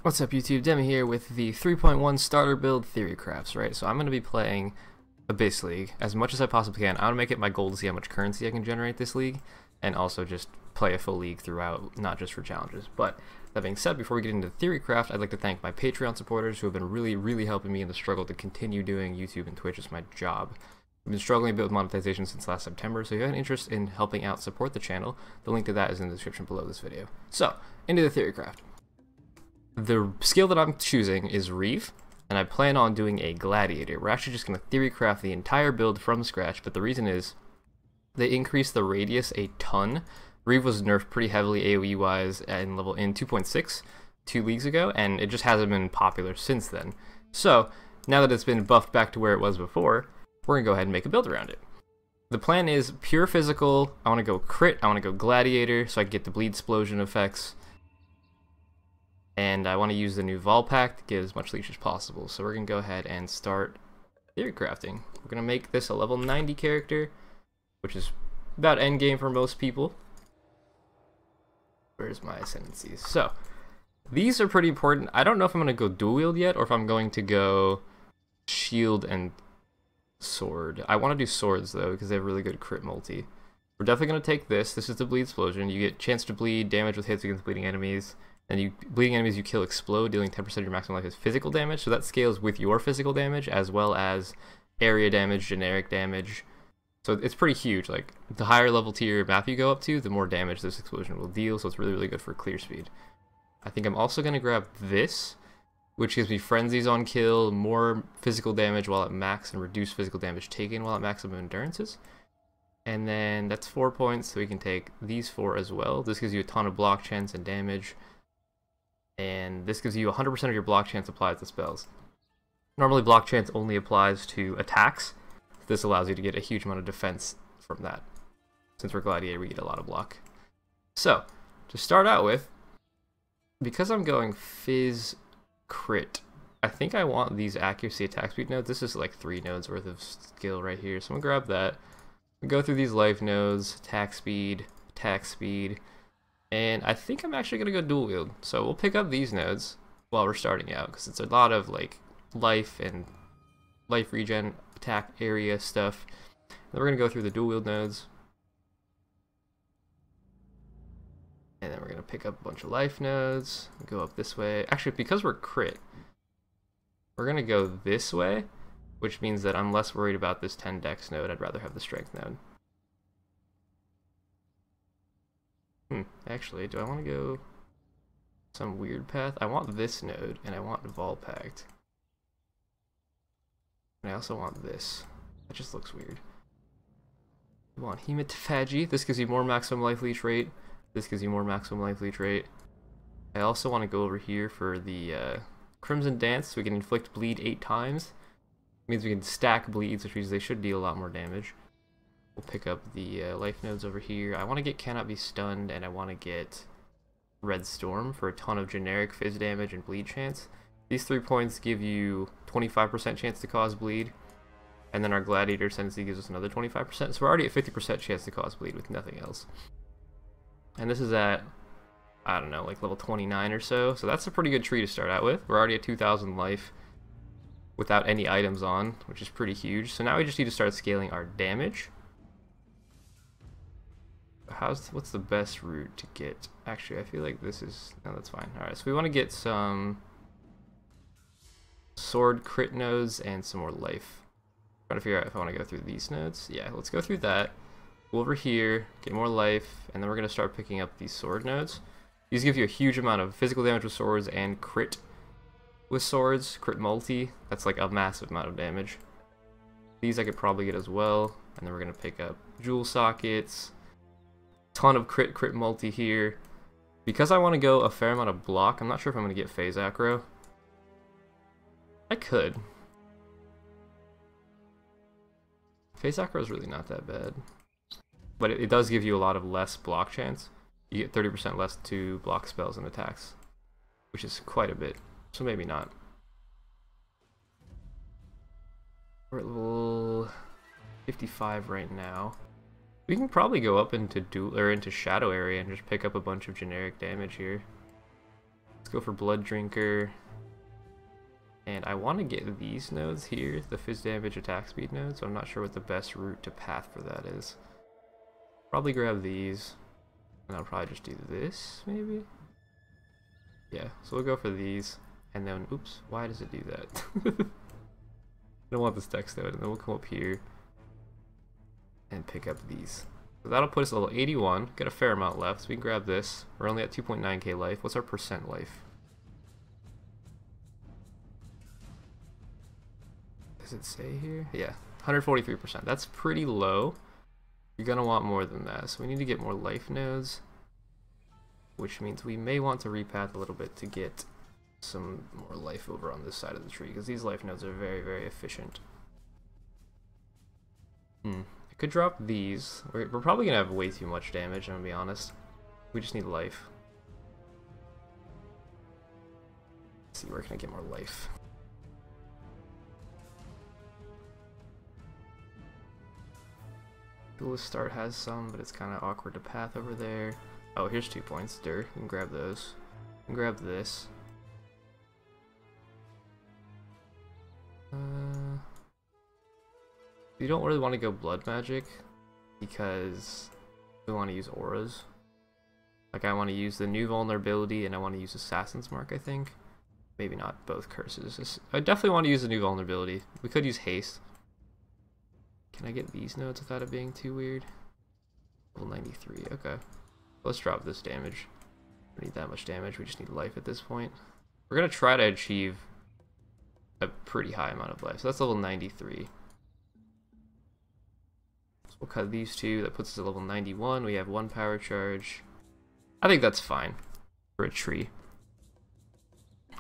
What's up YouTube, Demi here with the 3.1 starter build Theorycrafts, right? So I'm going to be playing Abyss League as much as I possibly can. I want to make it my goal to see how much currency I can generate this league, and also just play a full league throughout, not just for challenges. But that being said, before we get into Theorycraft, I'd like to thank my Patreon supporters who have been really helping me in the struggle to continue doing YouTube and Twitch as my job. I've been struggling a bit with monetization since last September, so if you have an interest in helping out support the channel, the link to that is in the description below this video. So, into the Theorycraft. The skill that I'm choosing is Reave, and I plan on doing a Gladiator. We're actually just going to Theorycraft the entire build from scratch, but the reason is they increased the radius a ton. Reave was nerfed pretty heavily AoE-wise in 2.6 2 leagues ago, and it just hasn't been popular since then. So, now that it's been buffed back to where it was before, we're going to go ahead and make a build around it. The plan is pure physical. I want to go crit, I want to go Gladiator, so I can get the bleed explosion effects. And I want to use the new Vol Pack to get as much leech as possible. So we're going to go ahead and start theory crafting. We're going to make this a level 90 character, which is about endgame for most people. Where's my ascendancies? So, these are pretty important. I don't know if I'm going to go dual wield yet, or if I'm going to go shield and sword. I want to do swords though, because they have really good crit multi. We're definitely going to take this. This is the bleed explosion. You get chance to bleed, damage with hits against bleeding enemies. And bleeding enemies you kill explode, dealing 10% of your maximum life as physical damage, so that scales with your physical damage as well as area damage, generic damage. So it's pretty huge. Like, the higher level tier map you go up to, the more damage this explosion will deal, so it's really good for clear speed. I think I'm also going to grab this, which gives me frenzies on kill, more physical damage while at max, and reduced physical damage taken while at maximum endurances. And then that's 4 points, so we can take these 4 as well. This gives you a ton of block chance and damage. And this gives you 100% of your block chance applied to spells. Normally block chance only applies to attacks. This allows you to get a huge amount of defense from that. Since we're Gladiator, we get a lot of block. So, to start out with, because I'm going Fizz Crit, I think I want these accuracy attack speed nodes. This is like 3 nodes worth of skill right here. So I'm going to grab that. Go through these life nodes, attack speed, and I think I'm actually going to go dual wield. So we'll pick up these nodes while we're starting out, because it's a lot of like life and life regen, attack area stuff. Then we're going to go through the dual wield nodes. And then we're going to pick up a bunch of life nodes, go up this way. Actually, because we're crit, we're going to go this way, which means that I'm less worried about this 10 dex node. I'd rather have the strength node. Actually, do I want to go some weird path? I want this node, and I want Vol Pact. And I also want this. That just looks weird. I want Hematophagy. This gives you more maximum life leech rate. This gives you more maximum life leech rate. I also want to go over here for the Crimson Dance, so we can inflict bleed 8 times. It means we can stack bleeds, which means they should deal a lot more damage. We'll pick up the life nodes over here. I want to get Cannot Be Stunned, and I want to get Red Storm for a ton of generic fizz damage and bleed chance. These 3 points give you 25% chance to cause bleed, and then our Gladiator Ascendancy gives us another 25%, so we're already at 50% chance to cause bleed with nothing else. And this is at, I don't know, like level 29 or so, so that's a pretty good tree to start out with. We're already at 2,000 life without any items on, which is pretty huge. So now we just need to start scaling our damage. What's the best route to get? Actually, I feel like this is... No, that's fine. Alright, so we want to get some sword crit nodes and some more life. I'm trying to figure out if I want to go through these nodes. Yeah, let's go through that. Go over here, get more life, and then we're going to start picking up these sword nodes. These give you a huge amount of physical damage with swords and crit with swords. Crit multi. That's like a massive amount of damage. These I could probably get as well. And then we're going to pick up jewel sockets. Ton of crit multi here. Because I want to go a fair amount of block, I'm not sure if I'm going to get phase acro. I could. Phase acro is really not that bad. But it does give you a lot of less block chance. You get 30% less to block spells and attacks, which is quite a bit. So maybe not. We're at level 55 right now. We can probably go up into into shadow area and just pick up a bunch of generic damage here. Let's go for Blood Drinker. And I want to get these nodes here, the Fizz Damage Attack Speed nodes, so I'm not sure what the best route to path for that is. Probably grab these, and I'll probably just do this, maybe? Yeah, so we'll go for these, and then, oops, why does it do that? I don't want this text node, and then we'll come up here and pick up these. So that'll put us at level 81, get a fair amount left, so we can grab this. We're only at 2.9k life. What's our percent life? Does it say here? Yeah, 143%. That's pretty low. You're gonna want more than that, so we need to get more life nodes, which means we may want to repath a little bit to get some more life over on this side of the tree, because these life nodes are very, very efficient. I could drop these. We're probably gonna have way too much damage, I'm gonna be honest. We just need life. Let's see, where can I get more life? Duelist Start has some, but it's kind of awkward to path over there. Oh, here's 2 points. You can grab those. You can grab this. You don't really want to go Blood Magic because we want to use auras. Like, I want to use the new vulnerability and I want to use Assassin's Mark, I think. Maybe not both curses. I definitely want to use the new vulnerability. We could use haste. Can I get these nodes without it being too weird? Level 93, okay. Let's drop this damage. We don't need that much damage, we just need life at this point. We're gonna try to achieve a pretty high amount of life, so that's level 93. So we'll cut these two, that puts us at level 91, we have 1 power charge. I think that's fine for a tree.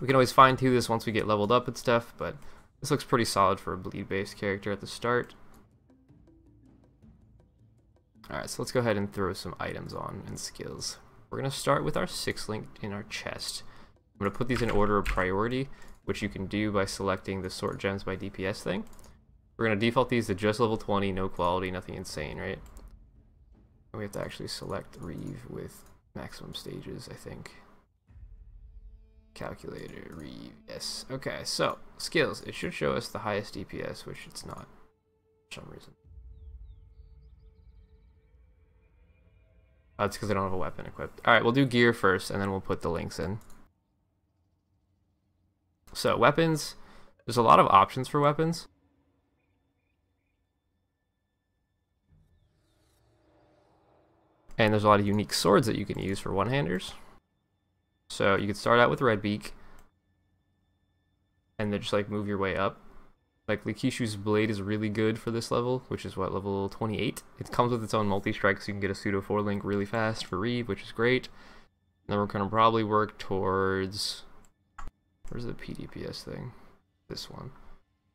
We can always fine tune this once we get leveled up and stuff, but this looks pretty solid for a bleed based character at the start. Alright, so let's go ahead and throw some items on and skills. We're going to start with our 6-link in our chest. I'm going to put these in order of priority, which you can do by selecting the sort gems by DPS thing. We're going to default these to just level 20, no quality, nothing insane, right? And we have to actually select Reave with maximum stages, I think. Calculator, Reave, yes. Okay, so, skills. It should show us the highest DPS, which it's not, for some reason. Oh, it's because I don't have a weapon equipped. Alright, we'll do gear first, and then we'll put the links in. So, weapons. There's a lot of options for weapons. And there's a lot of unique swords that you can use for one-handers. So, you could start out with Redbeak, and then just, like, move your way up. Like, Likishu's blade is really good for this level, which is, what, level 28? It comes with its own multi-strike, so you can get a pseudo 4-link really fast for Reave, which is great. And then we're going to probably work towards... Where's the PDPS thing? This one.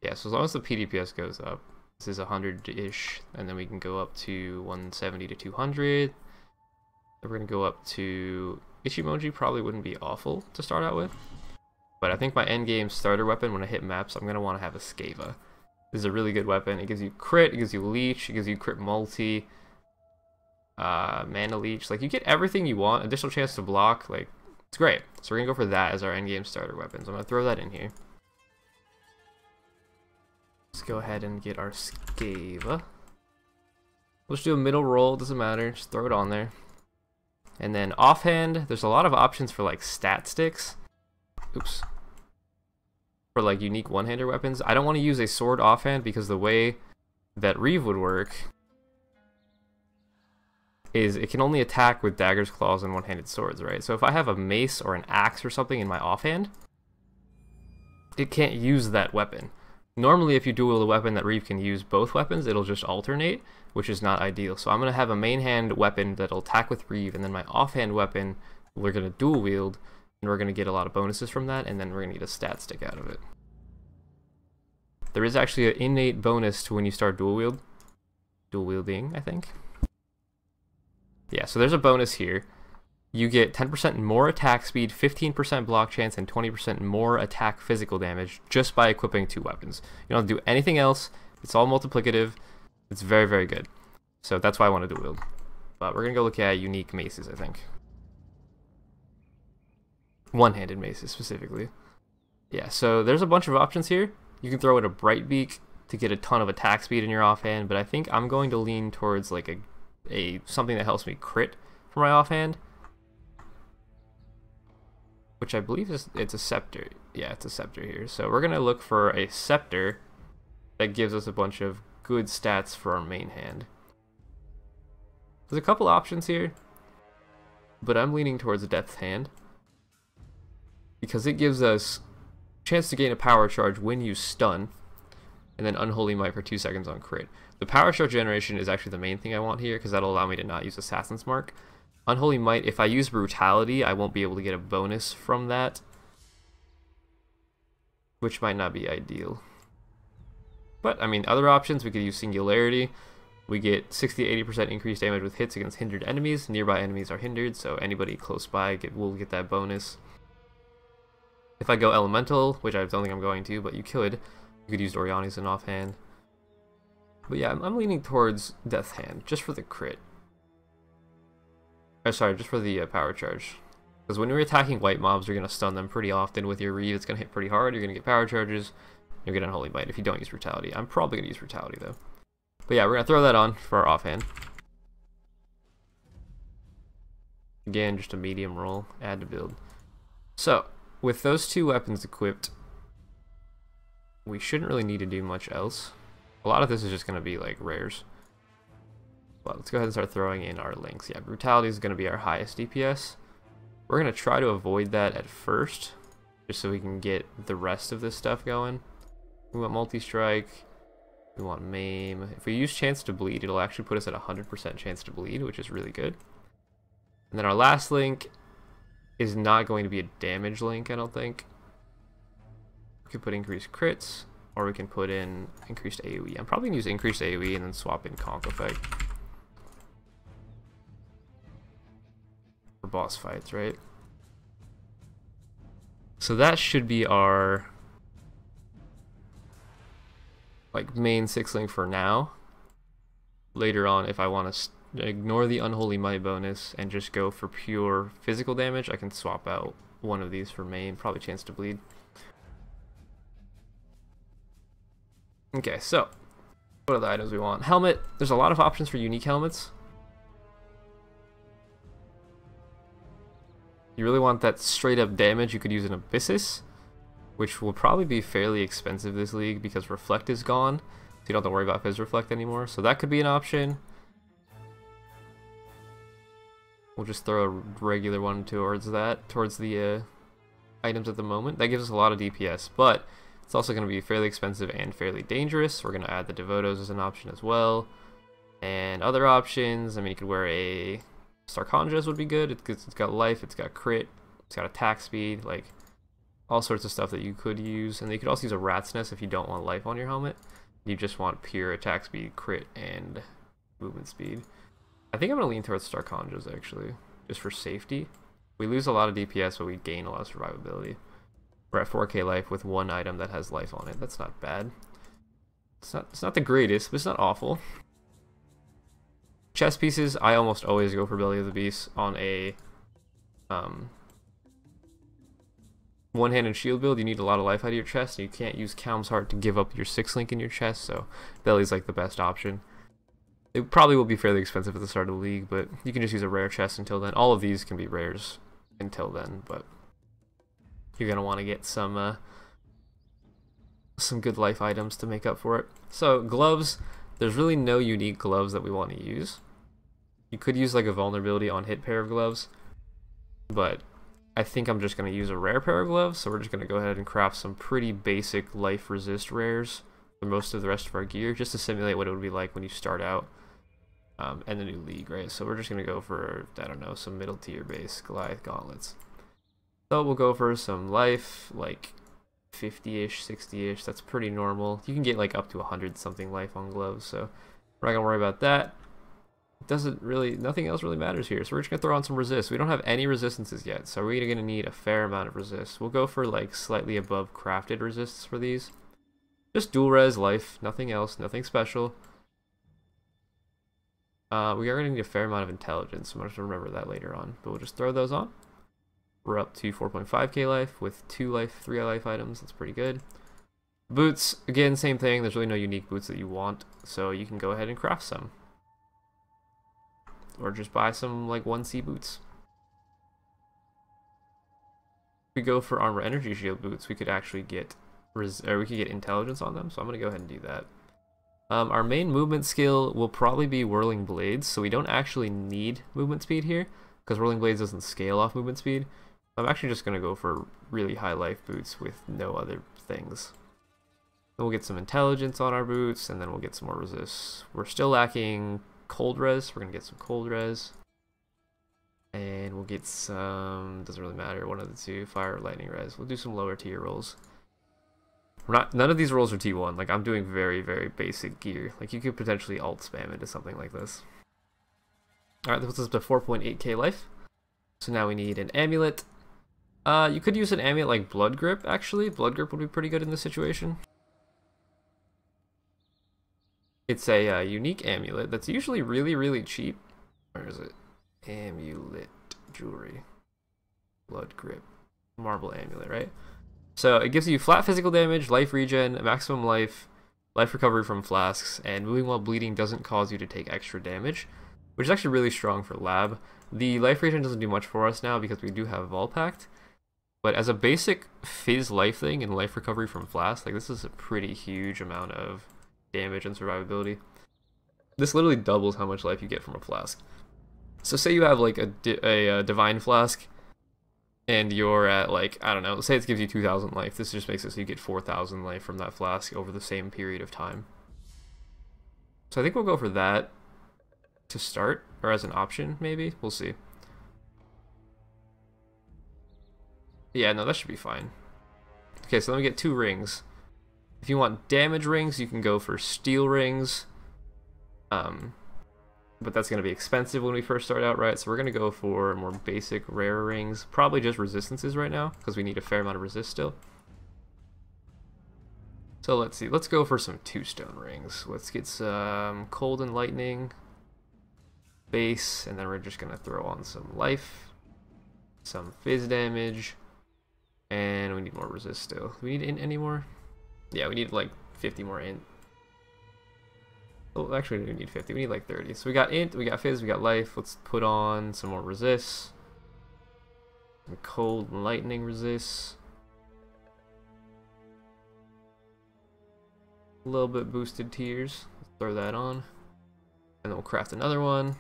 Yeah, so as long as the PDPS goes up, this is 100-ish, and then we can go up to 170 to 200. Then we're going to go up to... Ichimoji probably wouldn't be awful to start out with. But I think my endgame starter weapon when I hit maps, I'm going to want to have a Skava. This is a really good weapon. It gives you crit, it gives you leech, it gives you crit multi, mana leech. Like, you get everything you want, additional chance to block, like, it's great. So we're going to go for that as our endgame starter weapons. I'm going to throw that in here. Let's go ahead and get our Skava. We'll just do a middle roll, doesn't matter, just throw it on there. And then offhand, there's a lot of options for, like, stat sticks. Oops. For like unique one-hander weapons. I don't want to use a sword offhand because the way that Reave would work is it can only attack with daggers, claws, and one-handed swords, right? So if I have a mace or an axe or something in my offhand, it can't use that weapon. Normally if you duel a weapon that Reave can use both weapons, it'll just alternate, which is not ideal. So I'm going to have a main hand weapon that'll attack with Reave, and then my offhand weapon we're going to dual wield, and we're going to get a lot of bonuses from that, and then we're going to get a stat stick out of it. There is actually an innate bonus to when you start dual wielding, I think. Yeah, so there's a bonus here. You get 10% more attack speed, 15% block chance, and 20% more attack physical damage just by equipping 2 weapons. You don't have to do anything else. It's all multiplicative. It's very, very good. So that's why I want to dual wield. But we're going to go look at unique maces, I think. One-handed maces specifically. Yeah, so there's a bunch of options here. You can throw in a Bright Beak to get a ton of attack speed in your offhand, but I think I'm going to lean towards like a something that helps me crit for my offhand, which I believe it's a scepter. Yeah, it's a scepter here. So we're gonna look for a scepter that gives us a bunch of good stats for our main hand. There's a couple options here, but I'm leaning towards a Death's Hand because it gives us a chance to gain a power charge when you stun, and then Unholy Might for 2 seconds on crit. The power charge generation is actually the main thing I want here because that'll allow me to not use Assassin's Mark. Unholy Might, if I use Brutality, I won't be able to get a bonus from that, which might not be ideal. But, I mean, other options, we could use Singularity. We get 60 to 80% increased damage with hits against hindered enemies. Nearby enemies are hindered, so anybody close by will get that bonus. If I go Elemental, which I don't think I'm going to, but you could use Oriani's in offhand. But yeah, I'm leaning towards Death's Hand, just for the crit. Sorry, just for the power charge. Because when you're attacking white mobs, you're going to stun them pretty often. With your Reave, it's going to hit pretty hard. You're going to get power charges. You'll get Unholy Might if you don't use Brutality. I'm probably going to use Brutality, though. But yeah, we're going to throw that on for our offhand. Again, just a medium roll. Add to build. So, with those two weapons equipped, we shouldn't really need to do much else. A lot of this is just going to be like rares. Well, let's go ahead and start throwing in our links. Yeah, Brutality is going to be our highest DPS. We're going to try to avoid that at first, just so we can get the rest of this stuff going. We want Multi-Strike. We want Maim. If we use Chance to Bleed, it'll actually put us at 100% Chance to Bleed, which is really good. And then our last link is not going to be a damage link, I don't think. We could put increased crits, or we can put in increased AoE. I'm probably going to use increased AoE and then swap in Conk Effect. For boss fights, right? So that should be our like main 6 link for now. Later on, if I want to ignore the Unholy Might bonus and just go for pure physical damage, I can swap out one of these for main, probably Chance to Bleed. Okay, so what are the items we want? Helmet. There's a lot of options for unique helmets. You really want that straight up damage, you could use an Abyssus, which will probably be fairly expensive this league because Reflect is gone, so you don't have to worry about Fizz Reflect anymore. So that could be an option. We'll just throw a regular one towards that, towards the items at the moment. That gives us a lot of DPS, but it's also going to be fairly expensive and fairly dangerous. We're going to add the Devotos as an option as well. And other options, I mean, you could wear a Starkandras would be good. It's got life, it's got crit, it's got attack speed, like all sorts of stuff that you could use. And you could also use a Rat's Nest if you don't want life on your helmet. You just want pure attack speed, crit, and movement speed. I think I'm going to lean towards Starkandras actually, just for safety. We lose a lot of DPS, but we gain a lot of survivability. We're at 4k life with one item that has life on it. That's not bad. It's not the greatest, but it's not awful. Chest pieces, I almost always go for Belly of the Beast on a one-handed shield build. You need a lot of life out of your chest, and you can't use Calm's Heart to give up your 6 link in your chest, so Belly's like the best option. It probably will be fairly expensive at the start of the league, but you can just use a rare chest until then. All of these can be rares until then, but you're going to want to get some good life items to make up for it. So gloves, there's really no unique gloves that we want to use. You could use like a vulnerability on hit pair of gloves, but I think I'm just going to use a rare pair of gloves, so we're just going to go ahead and craft some pretty basic life resist rares for most of the rest of our gear, just to simulate what it would be like when you start out in the new league, right? So we're just going to go for, I don't know, some middle tier base Goliath gauntlets. So we'll go for some life, like 50-ish, 60-ish, that's pretty normal. You can get like up to 100 something life on gloves, so we're not gonna worry about that. It doesn't really, nothing else really matters here, so we're just gonna throw on some resist. We don't have any resistances yet, so we're gonna need a fair amount of resist. We'll go for like slightly above crafted resists for these. Just dual res life, nothing else, nothing special. We are gonna need a fair amount of intelligence, so I'm gonna have to remember that later on, but we'll just throw those on. We're up to 4.5k life with 2 life, 3 life items. That's pretty good. Boots, again, same thing. There's really no unique boots that you want, so you can go ahead and craft some. Or just buy some, like, 1C boots. If we go for armor energy shield boots, we could actually get we could get intelligence on them, so I'm going to go ahead and do that. Our main movement skill will probably be Whirling Blades, so we don't actually need movement speed here, because Whirling Blades doesn't scale off movement speed. I'm actually just going to go for really high life boots with no other things. Then we'll get some intelligence on our boots, and then we'll get some more resist. We're still lacking cold res, we're going to get some cold res. And we'll get some, doesn't really matter, one of the two, fire or lightning res. We'll do some lower tier rolls. None of these rolls are T1. Like, I'm doing very, very basic gear. Like, you could potentially alt spam into something like this. Alright, that puts us up to 4.8k life. So now we need an amulet. You could use an amulet like Blood Grip, actually. Blood Grip would be pretty good in this situation. It's a unique amulet that's usually really, really cheap. Where is it? Amulet jewelry. Blood Grip. Marble amulet, right? So it gives you flat physical damage, life regen, maximum life, life recovery from flasks, and moving while bleeding doesn't cause you to take extra damage, which is actually really strong for lab. The life regen doesn't do much for us now because we do have Volpact, but as a basic phys life thing and life recovery from flasks, like, this is a pretty huge amount of damage and survivability. This literally doubles how much life you get from a flask. So say you have like a divine flask, and you're at, like, I don't know, say it gives you 2,000 life. This just makes it so you get 4,000 life from that flask over the same period of time. So I think we'll go for that to start, or as an option, maybe. We'll see. Yeah, no, that should be fine. Okay, so let me get 2 rings. If you want damage rings, you can go for steel rings. But that's going to be expensive when we first start out, right? So we're going to go for more basic, rare rings. Probably just resistances right now, because we need a fair amount of resist still. So let's see. Let's go for some 2-stone rings. Let's get some cold and lightning base, and then we're just going to throw on some life, some fizz damage, and we need more resist still. Do we need int anymore? Yeah, we need like 50 more int. Oh, actually, we need 50. We need like 30. So we got int, we got fizz, we got life. Let's put on some more resists. Some cold and lightning resists. A little bit boosted tiers. Let's throw that on. And then we'll craft another one.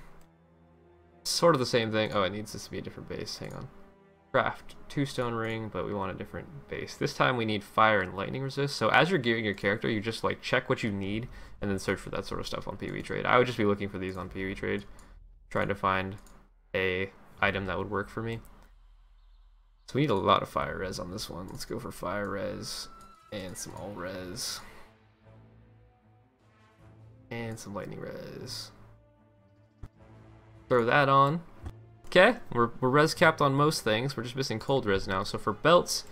Sort of the same thing. Oh, it needs this to be a different base. Hang on. Craft 2-stone ring, but we want a different base. This time we need fire and lightning resist. So as you're gearing your character, you just like check what you need and then search for that sort of stuff on PoE Trade. I would just be looking for these on PoE Trade, trying to find a item that would work for me. So we need a lot of fire res on this one. Let's go for fire res and some all res and some lightning res. Throw that on. Okay, we're res capped on most things. We're just missing cold res now. So for belts,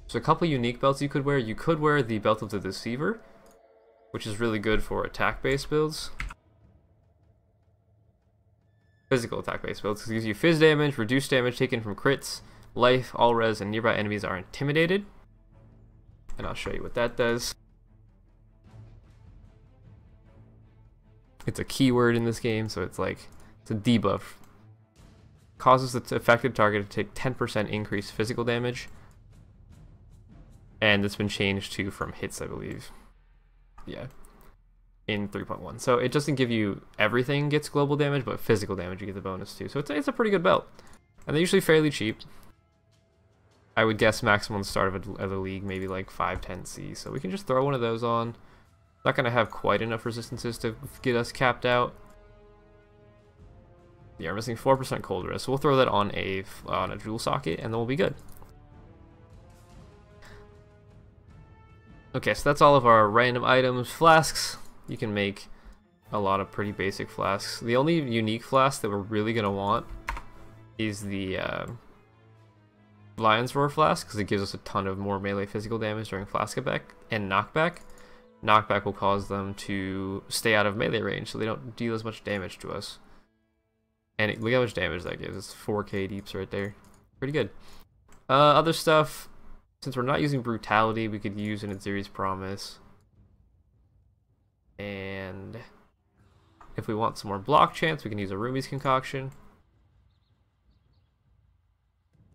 there's a couple unique belts you could wear. You could wear the Belt of the Deceiver, which is really good for attack-based builds. Physical attack-based builds. It gives you fizz damage, reduced damage taken from crits, life, all res, and nearby enemies are intimidated. And I'll show you what that does. It's a keyword in this game, so it's like, it's a debuff. Causes the affected target to take 10% increased physical damage. And it's been changed to from hits, I believe. Yeah. In 3.1. So it doesn't give you everything gets global damage, but physical damage you get the bonus too. So it's a pretty good belt. And they're usually fairly cheap. I would guess maximum start of the league, maybe like 510C. So we can just throw one of those on. Not going to have quite enough resistances to get us capped out. Yeah, we're missing 4% cold res, so we'll throw that on a jewel socket, and then we'll be good. Okay, so that's all of our random items. Flasks, you can make a lot of pretty basic flasks. The only unique flask that we're really going to want is the Lion's Roar flask, because it gives us a ton of more melee physical damage during flask attack and knockback. Knockback will cause them to stay out of melee range, so they don't deal as much damage to us. And look how much damage that gives. It's 4k deeps right there. Pretty good. Other stuff, since we're not using Brutality, we could use an Inziri's Promise. And if we want some more block chance, we can use a Rumi's Concoction.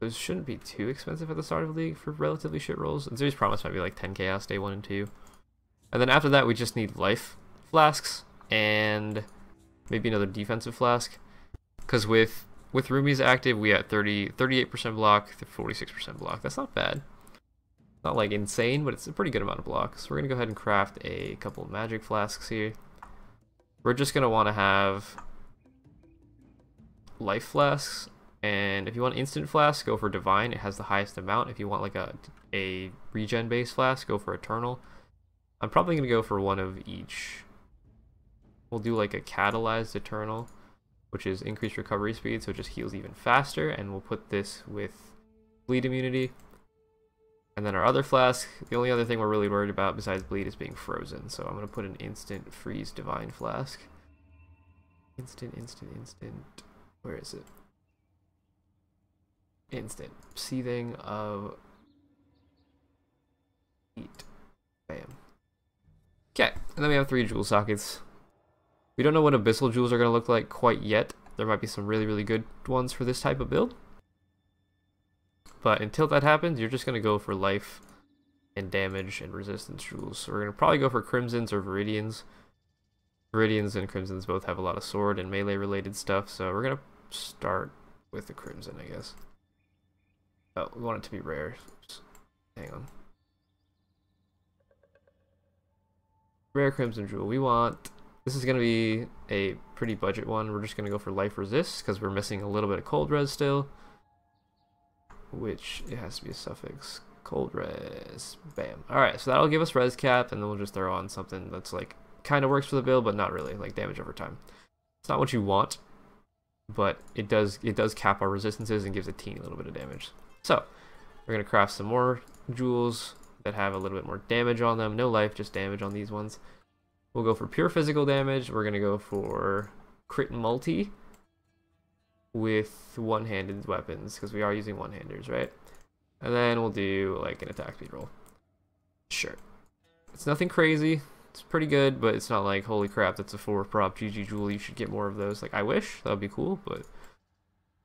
Those shouldn't be too expensive at the start of the league for relatively shit rolls. Inziri's Promise might be like 10 chaos day 1 and 2. And then after that, we just need life flasks and maybe another defensive flask. Because with Rumi's active, we have 38% block, 46% block. That's not bad. Not like insane, but it's a pretty good amount of block. So we're going to go ahead and craft a couple of magic flasks here. We're just going to want to have life flasks. And if you want instant flask, go for divine. It has the highest amount. If you want like a regen based flask, go for eternal. I'm probably going to go for one of each. We'll do like a catalyzed eternal, which is increased recovery speed, so it just heals even faster. And we'll put this with bleed immunity. And then our other flask, the only other thing we're really worried about besides bleed is being frozen. So I'm going to put an instant freeze divine flask. Instant. Where is it? Instant. Seething of heat. Bam. Okay, and then we have 3 jewel sockets. We don't know what abyssal jewels are going to look like quite yet. There might be some really, really good ones for this type of build. But until that happens, you're just going to go for life and damage and resistance jewels. So we're going to probably go for Crimsons or Viridians. Viridians and Crimsons both have a lot of sword and melee related stuff, so we're going to start with the Crimson, I guess. Oh, we want it to be rare. Hang on. Rare Crimson Jewel. We want... This is going to be a pretty budget one. We're just going to go for life resist because we're missing a little bit of cold res still. Which, it has to be a suffix. Cold res. Bam. Alright, so that'll give us res cap, and then we'll just throw on something that's like, kind of works for the build, but not really. Like damage over time. It's not what you want, but it does cap our resistances and gives a teeny little bit of damage. So, we're going to craft some more jewels that have a little bit more damage on them. No life, just damage on these ones. We'll go for pure physical damage. We're going to go for crit multi with one-handed weapons, because we are using one-handers, right? And then we'll do like an attack speed roll. Sure. It's nothing crazy. It's pretty good, but it's not like, holy crap, that's a 4 prop GG jewel. You should get more of those. Like, I wish. That would be cool, but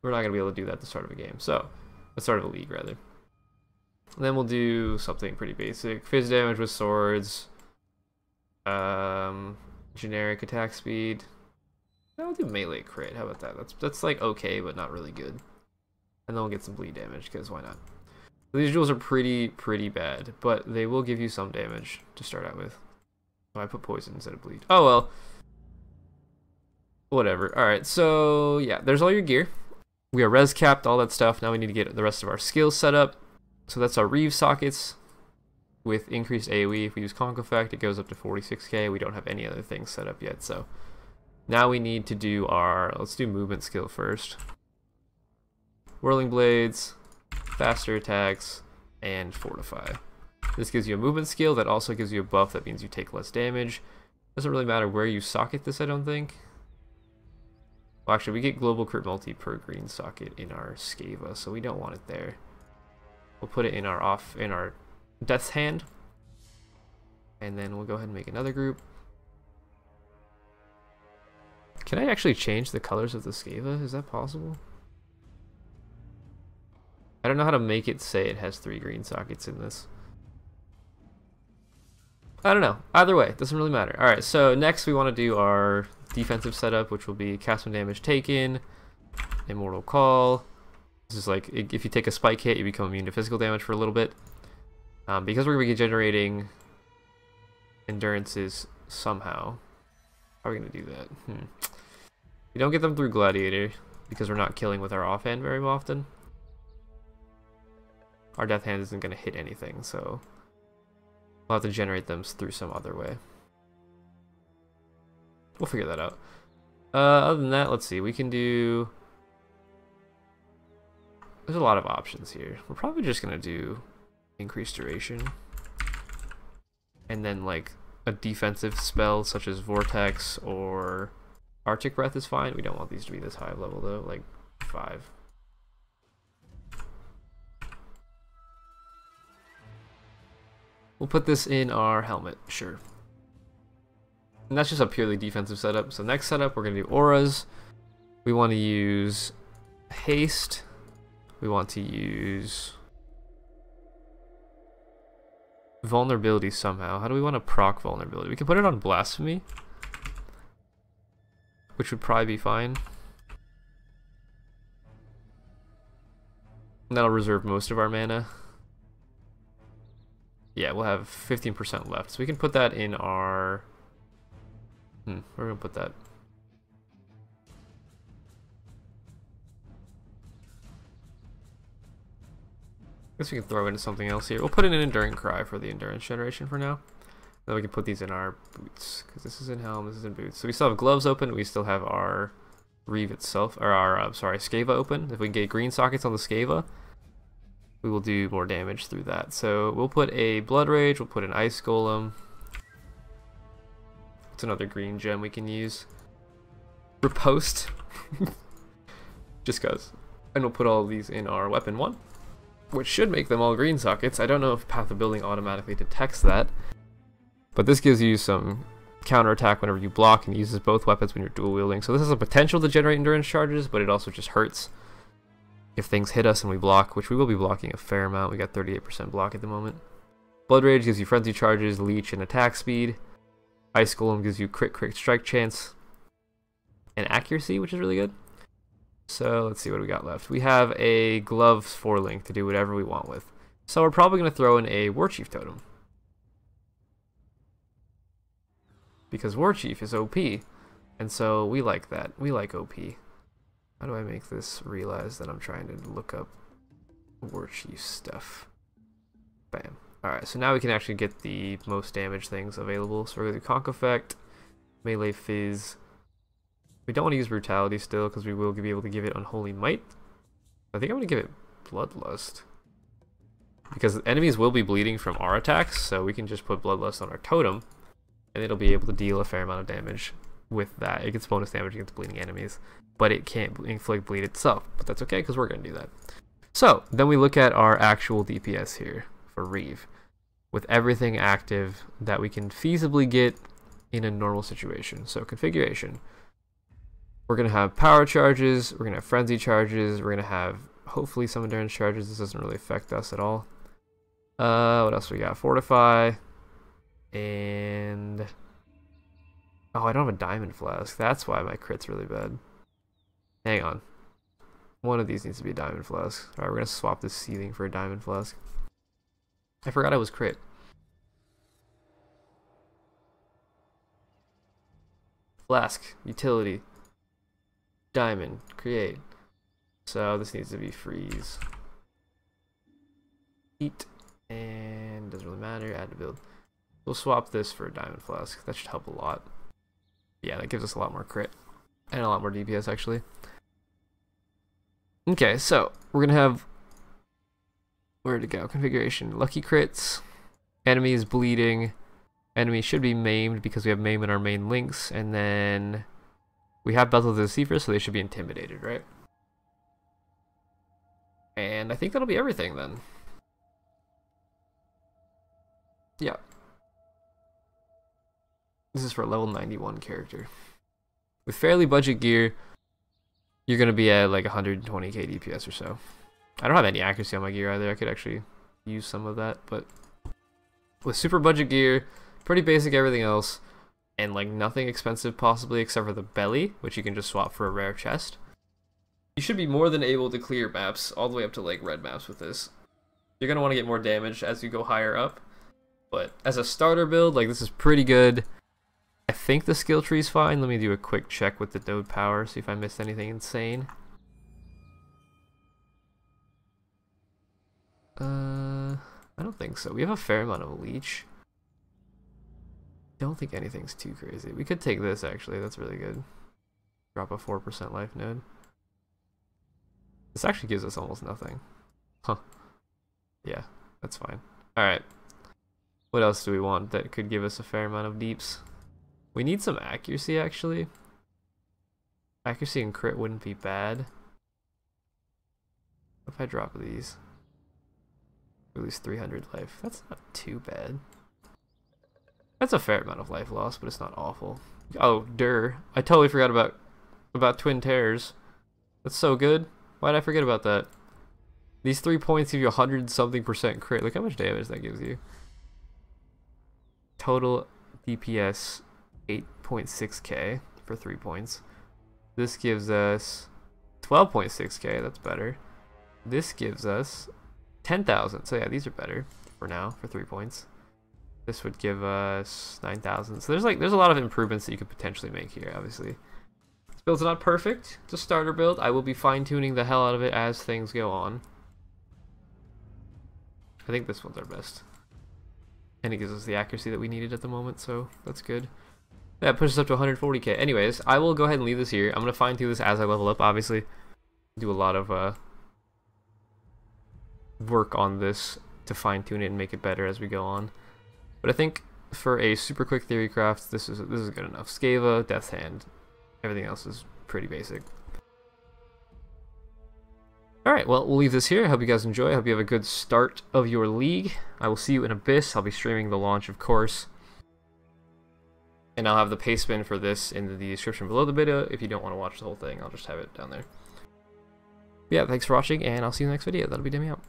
we're not going to be able to do that at the start of a game. So, the start of a league, rather. And then we'll do something pretty basic. Phys damage with swords. Generic attack speed. I'll do melee crit. How about that? That's like okay, but not really good. And then we'll get some bleed damage, because why not? So these jewels are pretty bad, but they will give you some damage to start out with. Oh, I put poison instead of bleed. Oh well. Whatever. Alright, so yeah, there's all your gear. We are res capped, all that stuff. Now we need to get the rest of our skills set up. So that's our Reave sockets with increased AoE. If we use Conk Effect, it goes up to 46k. We don't have any other things set up yet, so now we need to do our, let's do movement skill first. Whirling Blades, faster attacks, and Fortify. This gives you a movement skill that also gives you a buff that means you take less damage. Doesn't really matter where you socket this, I don't think. Well, actually, we get global crit multi per green socket in our Scava, so we don't want it there. We'll put it in our Death's Hand, and then we'll go ahead and make another group. Can I actually change the colors of the Scava? Is that possible? I don't know how to make it say it has 3 green sockets in this. I don't know. Either way, it doesn't really matter. Alright, so next we want to do our defensive setup, which will be cast when damage taken, Immortal Call. This is like, if you take a spike hit, you become immune to physical damage for a little bit. Because we're going to be generating endurances somehow. How are we going to do that? We don't get them through Gladiator, because we're not killing with our offhand very often. Our Death Hand isn't going to hit anything, so we'll have to generate them through some other way. We'll figure that out. Other than that, let's see. We can do... There's a lot of options here. We're probably just going to do increased duration. And then, like, a defensive spell such as Vortex or Arctic Breath is fine. We don't want these to be this high level, though. Like, 5. We'll put this in our helmet, sure. And that's just a purely defensive setup. So next setup, we're going to do auras. We want to use haste. We want to use vulnerability somehow. How do we want to proc vulnerability? We can put it on blasphemy, which would probably be fine. And that'll reserve most of our mana. Yeah, we'll have 15% left. So we can put that in our... where are we going to put that? I guess we can throw into something else here. We'll put in an Enduring Cry for the endurance generation for now. Then we can put these in our boots, because this is in helm, this is in boots. So we still have gloves open, we still have our Reave itself, or our, Scava open. If we can get green sockets on the Scava, we will do more damage through that. So we'll put a Blood Rage, we'll put an Ice Golem. It's another green gem we can use. Riposte. Just cause. And we'll put all of these in our weapon 1, which should make them all green sockets. I don't know if Path of Building automatically detects that, but this gives you some counterattack whenever you block and uses both weapons when you're dual wielding. So this has a potential to generate endurance charges, but it also just hurts if things hit us and we block, which we will be blocking a fair amount. We got 38% block at the moment. Blood Rage gives you frenzy charges, leech, and attack speed. Ice Golem gives you crit strike chance and accuracy, which is really good. So let's see what we got left. We have a gloves 4-link to do whatever we want with. So we're probably going to throw in a War Chief totem, because War Chief is OP, and so we like that. We like OP. How do I make this realize that I'm trying to look up War Chief stuff? Bam. Alright, so now we can actually get the most damage things available. So we're going to do Conk Effect, Melee Fizz. We don't want to use Brutality still, because we will be able to give it Unholy Might. I think I'm going to give it Bloodlust, because enemies will be bleeding from our attacks, so we can just put Bloodlust on our totem, and it'll be able to deal a fair amount of damage with that. It gets bonus damage against bleeding enemies, but it can't inflict bleed itself. But that's okay, because we're going to do that. So, then we look at our actual DPS here for Reave, with everything active that we can feasibly get in a normal situation. So, configuration. We're going to have power charges, we're going to have frenzy charges, we're going to have hopefully some endurance charges. This doesn't really affect us at all. What else we got? Fortify. And... oh, I don't have a diamond flask. That's why my crit's really bad. Hang on. One of these needs to be a diamond flask. Alright, we're going to swap this seething for a diamond flask. I forgot I was crit. Flask. Utility. Diamond. Create. So this needs to be freeze. Heat. And doesn't really matter. Add to build. We'll swap this for a diamond flask. That should help a lot. Yeah, that gives us a lot more crit. And a lot more DPS, actually. Okay, so we're going to have... where to go? Configuration. Lucky crits. Enemy is bleeding. Enemy should be maimed because we have maim in our main links. And then we have Bezel the Deceiver, so they should be intimidated, right? And I think that'll be everything then. Yeah. This is for a level 91 character. With fairly budget gear, you're going to be at like 120k DPS or so. I don't have any accuracy on my gear either. I could actually use some of that, but with super budget gear, pretty basic everything else, and like nothing expensive possibly except for the belly, which you can just swap for a rare chest, you should be more than able to clear maps all the way up to like red maps with this. You're going to want to get more damage as you go higher up, but as a starter build, like this is pretty good. I think the skill tree is fine. Let me do a quick check with the node power, see if I missed anything insane. I don't think so. We have a fair amount of leech. Don't think anything's too crazy. We could take this actually. That's really good. Drop a 4% life node. This actually gives us almost nothing. Huh. Yeah, that's fine. Alright. What else do we want that could give us a fair amount of deeps? We need some accuracy actually. Accuracy and crit wouldn't be bad. If I drop these. At least 300 life. That's not too bad. That's a fair amount of life loss, but it's not awful. Oh, I totally forgot about Twin Terrors. That's so good. Why did I forget about that? These 3 points give you 100-something% crit. Look how much damage that gives you. Total DPS 8.6k for 3 points. This gives us 12.6k. That's better. This gives us 10,000. So yeah, these are better for now for 3 points. This would give us 9,000. So there's a lot of improvements that you could potentially make here. Obviously, this build's not perfect. It's a starter build. I will be fine-tuning the hell out of it as things go on. I think this one's our best, and it gives us the accuracy that we needed at the moment. So that's good. That pushes us up to 140k. Anyways, I will go ahead and leave this here. I'm gonna fine-tune this as I level up. Obviously, do a lot of work on this to fine-tune it and make it better as we go on. But I think for a super quick Theorycraft, this is good enough. Scava, Death's Hand, everything else is pretty basic. Alright, well, we'll leave this here. I hope you guys enjoy. I hope you have a good start of your league. I will see you in Abyss. I'll be streaming the launch, of course. And I'll have the paste spin for this in the description below the video. If you don't want to watch the whole thing, I'll just have it down there. Yeah, thanks for watching, and I'll see you in the next video. That'll be Demi out.